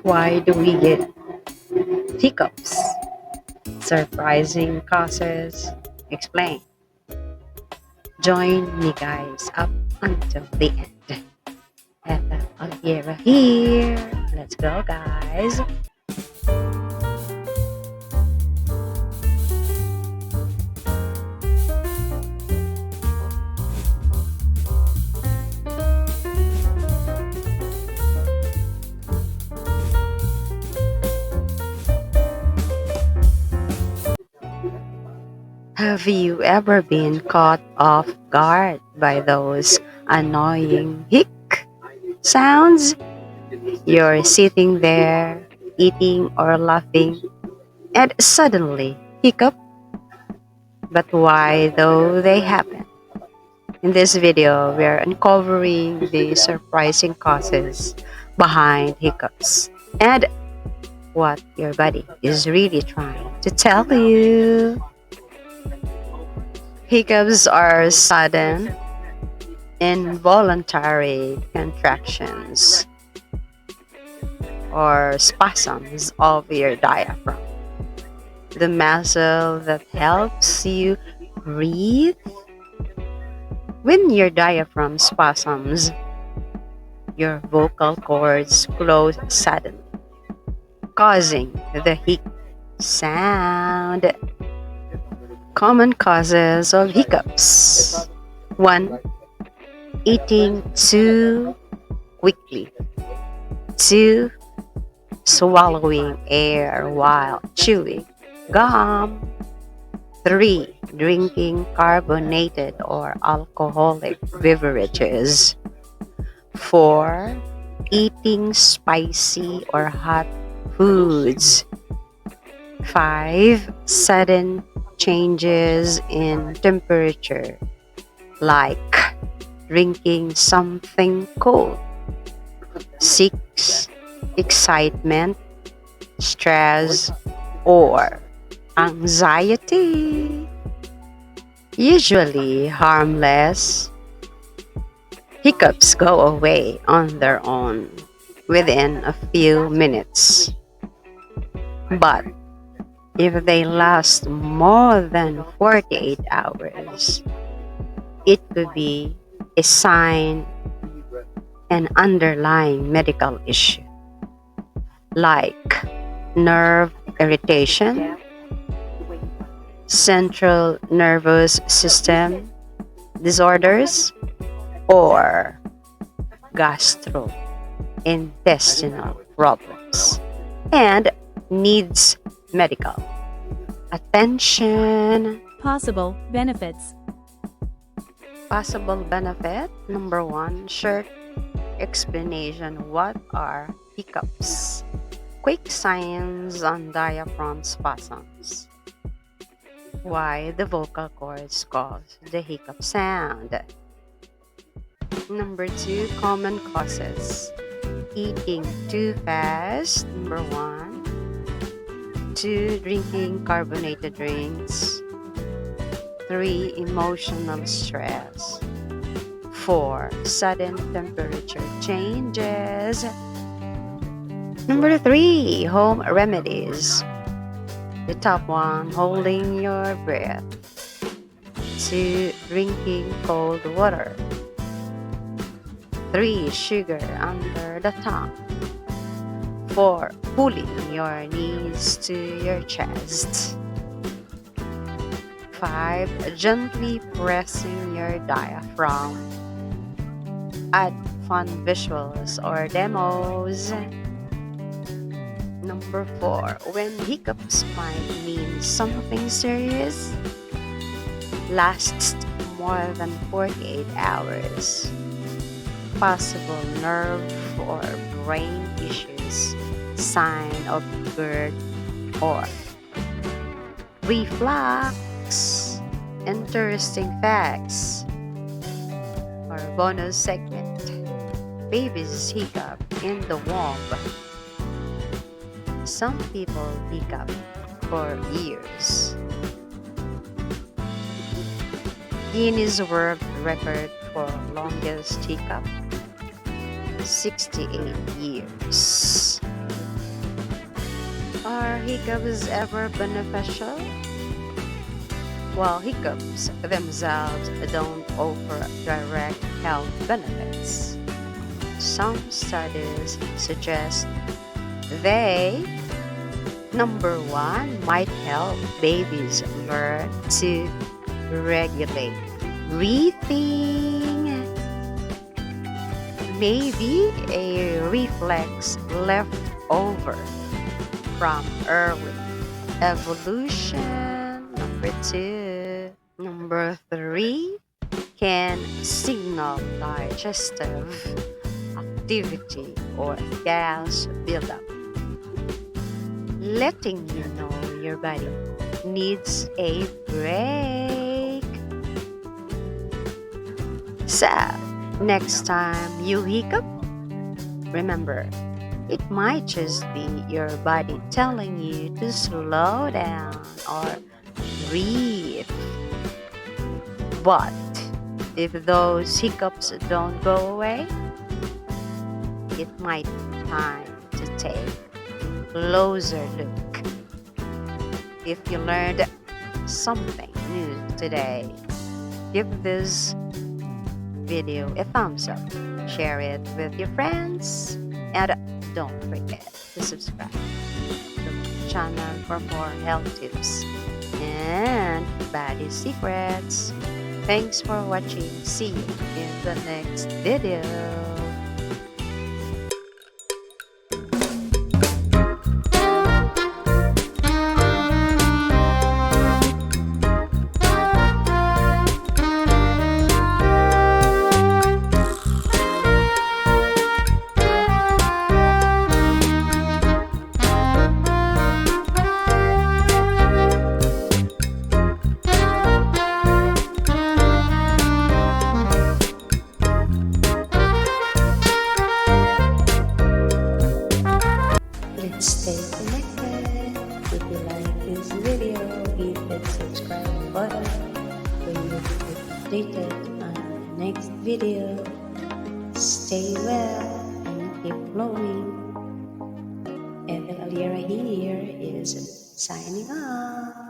Why do we get hiccups? Surprising causes. Explain. Join me, guys, up until the end. Ethelallera here. Let's go, guys. Have you ever been caught off guard by those annoying hic sounds? You're sitting there, eating or laughing, and suddenly hiccup. But why though they happen? In this video, we are uncovering the surprising causes behind hiccups and what your body is really trying to tell you. Hiccups are sudden, involuntary contractions or spasms of your diaphragm, the muscle that helps you breathe. When your diaphragm spasms, your vocal cords close suddenly, causing the hic sound. Common causes of hiccups. 1. Eating too quickly. 2. Swallowing air while chewing gum. 3. Drinking carbonated or alcoholic beverages. 4. Eating spicy or hot foods. 5. Sudden changes in temperature, like drinking something cold. 6. Excitement, stress, or anxiety. Usually harmless, hiccups go away on their own within a few minutes. But if they last more than 48 hours, it could be a sign an underlying medical issue like nerve irritation, central nervous system disorders, or gastrointestinal problems, and needs medical attention. Possible benefits. Possible benefit number 1, short explanation. What are hiccups? Quick signs on diaphragm spasms. Why the vocal cords cause the hiccup sound. Number 2, common causes. Eating too fast, number 1. 2. Drinking carbonated drinks. 3. Emotional stress. 4. Sudden temperature changes. Number 3, home remedies. The top one, holding your breath. 2. Drinking cold water. 3. Sugar under the tongue. 4. Pulling your knees to your chest. 5. Gently pressing your diaphragm. Add fun visuals or demos. Number 4, when hiccups might mean something serious, lasts more than 48 hours. Possible nerve or brain issues, sign of GERD or reflux. Interesting facts or bonus segment. Babies hiccup in the womb. Some people hiccup for years. Guinness World Record for longest hiccup, 68 years. hiccups ever beneficial? While hiccups themselves don't offer direct health benefits, some studies suggest they, number one, might help babies learn to regulate breathing, maybe a reflex left over from early evolution. Number two. Number three, can signal digestive activity or gas buildup, letting you know your body needs a break. So, next time you hiccup, remember, it might just be your body telling you to slow down or breathe. But if those hiccups don't go away, it might be time to take a closer look. If you learned something new today, give this video a thumbs up, share it with your friends, and don't forget to subscribe to my channel for more health tips and body secrets. Thanks for watching. See you in the next video. Let's stay connected. If you like this video, hit that subscribe button so you will be updated on the next video. Stay well and keep glowing. Ethelallera here is signing off.